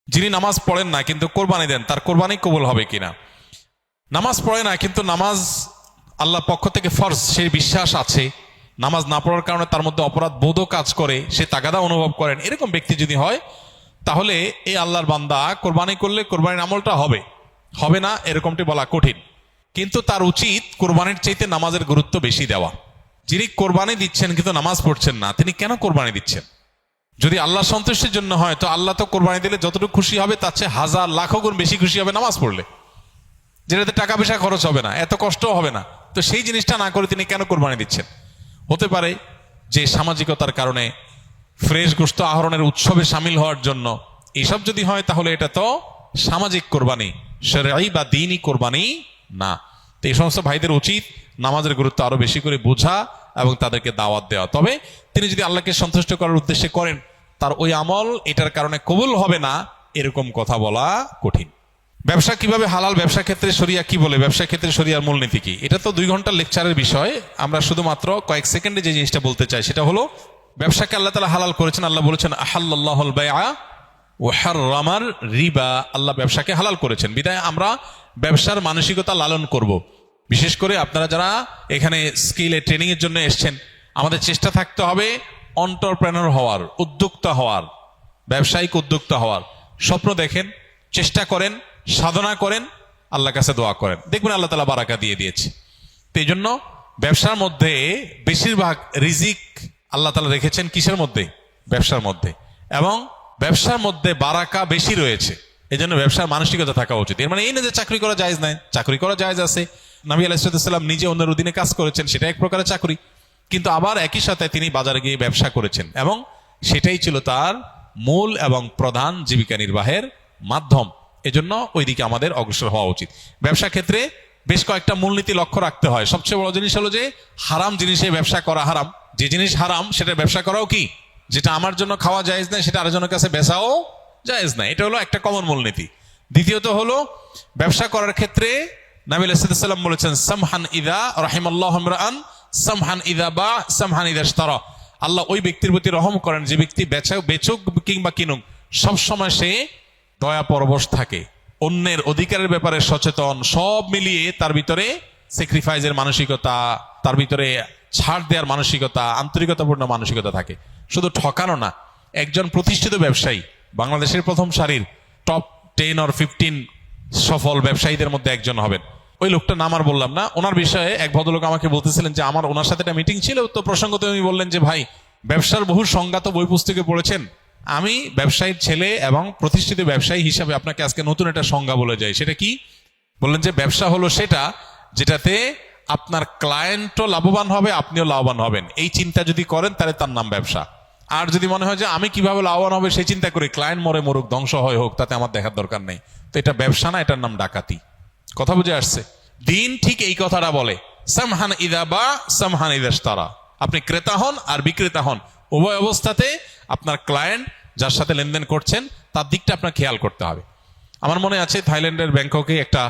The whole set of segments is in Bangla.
যিনি নামাজ পড়েন না কিন্তু কোরবানি দেন, তার কোরবানি কবুল হবে কিনা? নামাজ পড়ে না কিন্তু নামাজ আল্লাহর পক্ষ থেকে ফরজ, সেই বিশ্বাস আছে। নামাজ না পড়ার কারণে তার মধ্যে অপরাধ বোধও কাজ করে, সে তাগাদা অনুভব করেন, এরকম ব্যক্তি যদি হয় তাহলে এই আল্লাহর বান্দা কোরবানি করলে কোরবানির আমলটা হবে, হবে না এরকমটি বলা কঠিন। কিন্তু তার উচিত কোরবানির চাইতে নামাজের গুরুত্ব বেশি দেওয়া। যিনি কোরবানি দিচ্ছেন কিন্তু নামাজ পড়ছেন না, তিনি কেন কোরবানি দিচ্ছেন? যদি আল্লাহ সন্তুষ্টির জন্য হয় তো আল্লাহ তো কোরবানি দিলে যতটুকু খুশি হবে তার চেয়ে হাজার লাখো গুণ বেশি খুশি হবে নামাজ পড়লে, যেটাতে টাকা পয়সা খরচ হবে না, এত কষ্টও হবে না। তো সেই জিনিসটা না করে তিনি কেন কোরবানি দিচ্ছেন? হতে পারে যে সামাজিকতার কারণে, ফ্রেশ গোশত আহরণের উৎসবে সামিল হওয়ার জন্য। এইসব যদি হয় তাহলে এটা তো সামাজিক কোরবানি, শরঈ বা দ্বীনি কোরবানি না। তো এই সমস্ত ভাইদের উচিত নামাজের গুরুত্ব আরো বেশি করে বোঝা এবং তাদেরকে দাওয়াত দেওয়া। তবে তিনি যদি আল্লাহকে সন্তুষ্ট করার উদ্দেশ্যে করেন, তার ওই আমল এটার কারণে কবুল হবে না, এরকম কথা বলা কঠিন। ব্যবসা কিভাবে হালাল, ব্যবসা ক্ষেত্রে শরিয়া কি বলে, ব্যবসা ক্ষেত্রে শরিয়ার মূলনীতি কি, এটা তো 2 ঘন্টার লেকচারের বিষয়। আমরা শুধুমাত্র কয়েক সেকেন্ডে যে জিনিসটা বলতে চাই সেটা হলো, ব্যবসাকে আল্লাহ তাআলা হালাল করেছেন। আল্লাহ বলেছেন আহাল্লাল্লাহুল বাইআ ওয়া হাররামার রিবা, আল্লাহ ব্যবসাকে হালাল করেছেন। বিদায় আমরা ব্যবসার মানসিকতা লালন করব। বিশেষ করে আপনারা যারা এখানে স্কিলে ট্রেনিং এর জন্য এসেছেন, আমাদের চেষ্টা থাকতে হবে এন্টারপ্রেনার হওয়ার, উদ্যোক্তা হওয়ার, ব্যবসায়িক উদ্যোক্তা হওয়ার। স্বপ্ন দেখেন, চেষ্টা করেন, সাধনা করেন, আল্লাহর কাছে দোয়া করেন, দেখবেন আল্লাহ তাআলা বারাকা দিয়ে দিয়েছে। তো এই জন্য ব্যবসার মধ্যে বেশিরভাগ রিজিক আল্লাহ তাআলা রেখেছেন কিসের মধ্যে? ব্যবসার মধ্যে। এবং ব্যবসার মধ্যে বারাকা বেশি রয়েছে, এই জন্য ব্যবসার মানসিকতা থাকা উচিত। এর মানে এই না যে চাকরি করা জায়েজ নাই, চাকরি করা জায়েজ আছে। নবী আলাইহিস সালাম নিজে অন্যের অধীনে কাজ করেছেন, সেটা এক প্রকারের চাকরি। কিন্তু আবার একই সাথে তিনি বাজারে গিয়ে ব্যবসা করেছেন এবং সেটাই ছিল তার মূল এবং প্রধান জীবিকা নির্বাহের মাধ্যম। এজন্য ওইদিকে আমাদের অগ্রসর হওয়া উচিত। ব্যবসা ক্ষেত্রে বেশ কয়েকটা মূলনীতি লক্ষ্য রাখতে হয়। সবচেয়ে বড় জিনিস হলো যে হারাম জিনিসে ব্যবসা করা হারাম। যে জিনিস হারাম সেটা ব্যবসা করাও কি? যেটা আমার জন্য খাওয়া জায়েজ না সেটা আরেকজনের কাছে বেচাও জায়েজ না। এটা হলো একটা কমন মূলনীতি। দ্বিতীয়ত হলো ব্যবসা করার ক্ষেত্রে নবী আলাইহিস সালাম বলেছেন সামহান ইযা রাহিমাল্লাহু ইমরাআন সামহান ইযা বা সামহান ইযা ইশতারা। আল্লাহ ওই ব্যক্তির প্রতি রহম করেন যে ব্যক্তি বেচুক কিংবা কিনুক সবসময় সে দয়া পরবশ থাকে, অন্যের অধিকারের ব্যাপারে সচেতন, সব মিলিয়ে তার ভিতরে স্যাক্রিফাইসের মানসিকতা, তার ভিতরে ছাড় দেওয়ার মানসিকতা, আন্তরিকতাপূর্ণ মানসিকতা থাকে। শুধু ঠকানো না, একজন প্রতিষ্ঠিত ব্যবসায়ী, বাংলাদেশের প্রথম সারির টপ 10 or 15 সফল ব্যবসায়ীদের মধ্যে একজন হবেন। ওই লোকটার নাম আর বললাম না। ওনার বিষয়ে এক ভদ্রলোক আমাকে বলতেছিলেন যে আমার ওনার সাথে একটা মিটিং ছিল, তো প্রসঙ্গত উনি বললেন যে ভাই, ব্যবসার বহু সংজ্ঞা তো বই পুস্তকে পড়েছেন, আমি ব্যবসায়ীর ছেলে এবং প্রতিষ্ঠিত ব্যবসায়ী হিসাবে আপনাকে আজকে নতুন একটা সংজ্ঞা বলে যাই। সেটা কি? বললেন যে ব্যবসা হলো সেটা যেটাতে আপনার ক্লায়েন্টও লাভবান হবে, আপনিও লাভবান হবেন। এই চিন্তা যদি করেন তাহলে তার নাম ব্যবসা। আর যদি মনে হয় যে আমি কিভাবে লাভবান হবে সেই চিন্তা করি, ক্লায়েন্ট মরে মরুক, ধ্বংস হয় হোক, তাতে আমার দেখার দরকার নেই, তো এটা ব্যবসা না, এটার নাম ডাকাতি। কথা বুঝে আসছে? দিন ঠিক এই কথাটা বলে, সামহান ইযা বা সামহান ইযা ইশতারা। আপনি ক্রেতা হন আর বিক্রেতা হন, উভয় অবস্থাতে আপনার ক্লায়েন্ট যার সাথে লেনদেন করছেন তার দিকটা আপনার খেয়াল করতে হবে। আমার মনে আছে থাইল্যান্ডের ব্যাংককে একটা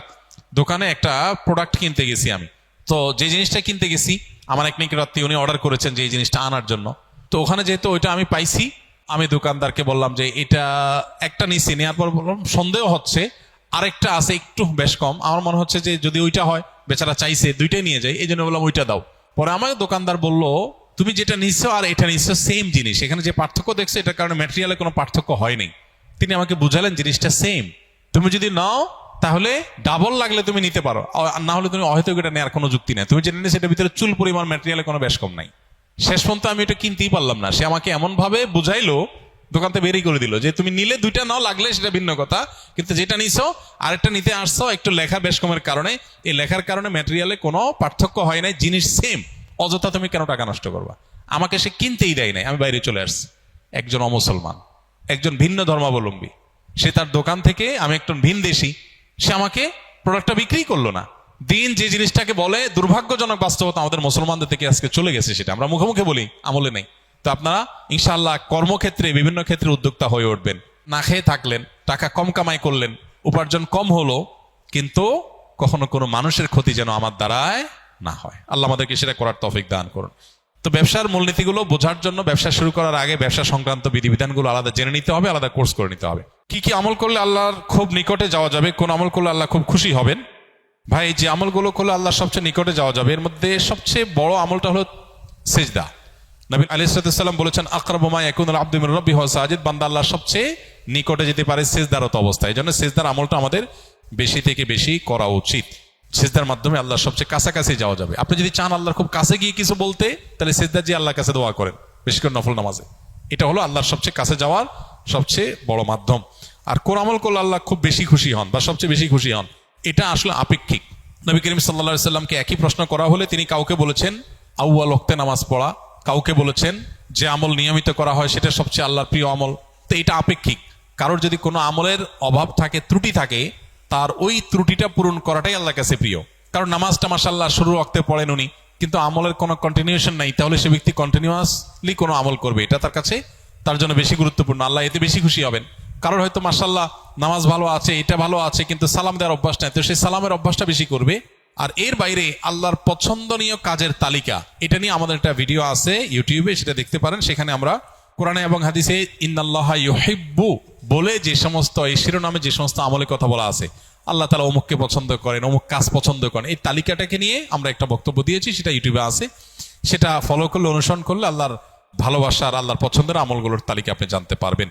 দোকানে একটা প্রোডাক্ট কিনতে গেছি আমি। তো যে জিনিসটা কিনতে গেছি, আমার এক নিকটাত্মীয় উনি অর্ডার করেছেন যে এই জিনিসটা আনার জন্য। তো ওখানে যেহেতু ওইটা আমি পাইছি, আমি দোকানদারকে বললাম যে এটা একটা নিছি, নেওয়ার পর বললাম সন্দেহ হচ্ছে আরেকটা আছে একটু বেশ কম, আমার মনে হচ্ছে যে যদি ওইটা হয়, বেচারা চাইছে দুইটাই নিয়ে যাই, এই জন্য বললাম ওইটা দাও। পরে আমার দোকানদার বলল তুমি যেটা নিচ্ছো আর এটা নিচ্ছো সেম জিনিস, এখানে যে পার্থক্য দেখছো এটার কারণে ম্যাটেরিয়ালে কোনো পার্থক্য হয়নি। তিনি আমাকে বুঝালেন জিনিসটা সেম, তুমি যদি নাও তাহলে ডাবল লাগলে তুমি নিতে পারো, আর না হলে তুমি হয়তো এটা নেওয়ার কোনো যুক্তি নেই। তুমি যেটা নিয়ে সেটার ভিতরে চুল পরিমাণ ম্যাটেরিয়ালে কোনো বেশ কম নাই। শেষ পর্যন্ত আমি এটা কিনতেই পারলাম না। সে আমাকে এমন ভাবে বুঝাইলো, দোকান থেকে বেরিয়ে করে দিল যে তুমি নিলে দুইটা নাও, লাগলে সেটা ভিন্ন কথা, কিন্তু যেটা নিছো আরেকটা নিতে আসছো একটু লেখা বেশ কমের কারণে, এই লেখার কারণে ম্যাটেরিয়ালে কোনো পার্থক্য হয় নাই, জিনিস সেম, অযথা তুমি কেন টাকা নষ্ট করবা? আমাকে সে কিনতেই দেয় নাই, আমি বাইরে চলে আসছি। একজন অমুসলমান, একজন ভিন্ন ধর্মাবলম্বী, সে তার দোকান থেকে, আমি একজন ভিন দেশি, সে আমাকে প্রোডাক্টটা বিক্রি করলো না। দিন যে জিনিসটাকে বলে দুর্ভাগ্যজনক বাস্তবতা আমাদের মুসলমানদের থেকে আজকে চলে গেছে, সেটা আমরা মুখে মুখে বলি, আমলে নেই। তো আপনারা ইনশাআল্লাহ কর্মক্ষেত্রে বিভিন্ন ক্ষেত্রে উদ্যোক্তা হয়ে উঠবেন। না খেয়ে থাকলেন, টাকা কম কামাই করলেন, উপার্জন কম হলো, কিন্তু কখনো কোনো মানুষের ক্ষতি যেন আমার দ্বারায় না হয়। আল্লাহ আমাদেরকে সেটা করার তৌফিক দান করুন। তো ব্যবসার মূলনীতিগুলো বোঝার জন্য ব্যবসা শুরু করার আগে ব্যবসা সংক্রান্ত বিধিবিধানগুলো আলাদা জেনে নিতে হবে, আলাদা কোর্স করে নিতে হবে। কি কি আমল করলে আল্লাহর খুব নিকটে যাওয়া যাবে, কোন আমল করলে আল্লাহ খুব খুশি হবেন? ভাই, যে আমলগুলো করলে আল্লাহর সবচেয়ে নিকটে যাওয়া যাবে এর মধ্যে সবচেয়ে বড় আমলটা হলো সিজদা। নবী আলাইহিস সালাম বলেছেন, আকরাবু মা ইয়াকুনুল আবদু মির রাব্বিহি ওয়া সাজিদ, বান্দা আল্লাহর সবচেয়ে নিকটে যেতে পারে সিজদারত অবস্থায়। এই জন্য সিজদার আমলটা আমাদের বেশি থেকে বেশি করা উচিত। সিজদার মাধ্যমে আল্লাহর সবচেয়ে কাছাকাছি যাওয়া যাবে। আপনি যদি চান আল্লাহর খুব কাছে গিয়ে কিছু বলতে, তাহলে সিজদা দিয়ে আল্লাহর কাছে দোয়া করেন, বিশেষ করে নফল নামাজে। এটা হলো আল্লাহর সবচেয়ে কাছে যাওয়ার সবচেয়ে বড় মাধ্যম। আর কোন আমল করলে আল্লাহ খুব বেশি খুশি হন বা সবচেয়ে বেশি খুশি হন, এটা আসলে আপেক্ষিক। নবী করিম সাল্লাল্লাহু আলাইহি সাল্লামকে একই প্রশ্ন করা হলে তিনি কাউকে বলেছেন আউয়াল ওয়াক্তে নামাজ পড়া, কাউকে বলেছেন যে আমল নিয়মিত করা হয় সেটা সবচেয়ে আল্লাহর প্রিয় আমল। তো এটা আপেক্ষিক। কারোর যদি কোনো আমলের অভাব থাকে, ত্রুটি থাকে, তার ওই ত্রুটিটা পূরণ করাটাই আল্লাহর কাছে প্রিয়। কারণ নামাজটা মাশাআল্লাহ শুরু ওয়াক্তে পড়েন উনি, কিন্তু আমলের কোনো কন্টিনিউশন নাই, তাহলে সে ব্যক্তি কন্টিনিউয়াসলি কোনো আমল করবে, এটা তার কাছে তার জন্য বেশি গুরুত্বপূর্ণ। আল্লাহ এতে বেশি খুশি হবেন। কারোর হয়তো মাশাআল্লাহ নামাজ ভালো আছে, এটা ভালো আছে, কিন্তু সালাম দেওয়ার অভ্যাস নাই, তো সেই সালামের অভ্যাসটা বেশি করবে। আর এর বাইরে আল্লাহর পছন্দনীয় কাজের তালিকা, এটা নিয়ে আমাদের একটা ভিডিও আছে ইউটিউবে, সেটা দেখতে পারেন। সেখানে আমরা কোরআনে এবং হাদিসে ইন্নাল্লাহা ইউহিব্বু বলে যে সমস্ত, এই শিরোনামে যে সমস্ত আমলের কথা বলা আছে, আল্লাহ তাআলা অমুককে পছন্দ করেন, অমুক কাজ পছন্দ করেন, এই তালিকাটাকে নিয়ে আমরা একটা বক্তব্য দিয়েছি, সেটা ইউটিউবে আছে। সেটা ফলো করলে, অনুসরণ করলে আল্লাহর ভালোবাসা আর আল্লাহর পছন্দের আমলগুলোর তালিকা আপনি জানতে পারবেন।